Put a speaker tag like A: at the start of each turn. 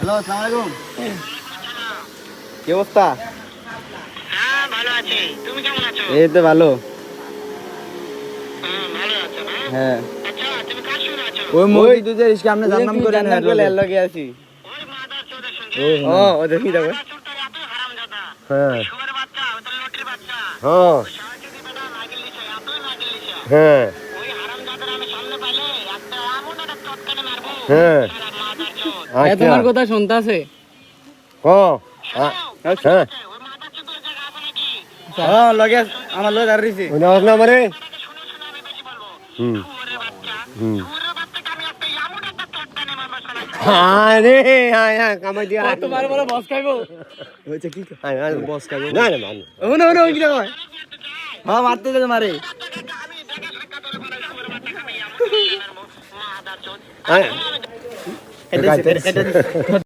A: Hello, আসসালামু আলাইকুম। কি অবস্থা?
B: হ্যাঁ ভালো আছি, তুমি কেমন আছো?
A: এই তো ভালো।
B: ভালো আছো না?
A: হ্যাঁ,
B: আচ্ছা তুমি কার সঙ্গে আছো?
A: ওই মুরগি দুধের ইসকে আমরা জানলাম করে না এর লগে আছি।
B: ওই মাদার চোদের সঙ্গে?
A: ও ওদের কি দেখো?
B: মাদার চোদটা এতই হারামজাদা।
C: হ্যাঁ
B: শুয়োরের বাচ্চা, ওটা লটির বাচ্চা।
C: হ্যাঁ
B: ওই সারাদিনই বেটা নাগিল দিছে, এতই নাগিল দিছে।
C: হ্যাঁ
B: ওই হারামজাদার আমি সামনে পাইলে একটা এমন একটা চটকানে মারবো।
C: হ্যাঁ।
B: শালা মাদার চোদ।
C: আচ্ছা
A: তোমার কথা শুনতাছে।
C: হ্যাঁ
B: শোনো,
C: হ্যাঁ
B: ওই মাদার চোদের জায়গা আছে নাকি?
A: হ্যাঁ, লগে আমার লগে আর রইছে।
C: ওই নামাজ না মানে
B: এটাকে শুনে শুনে আমি বেশি বলবো।
C: হুম
B: শুয়োরের বাচ্চা,
C: হুম
B: শুয়োরের বাচ্চাকে আমি একটা এমন একটা চটকানে মারবো শালা।
C: আরে হ্যাঁ কামাই দিয়া
A: তোমার বড় বস খাইবো। হইছে কি?
C: বস খাবে না না না
A: ওনো ওনো কি দেখো? হ্যাঁ, মারতে যে মারে।
B: আমি দেখা সাক্ষাৎ হলে বলে শুয়োরের বাচ্চাকে আমি এমন চটকানে মারবো। মাদার চোদ।
C: হ্যাঁ
A: এটা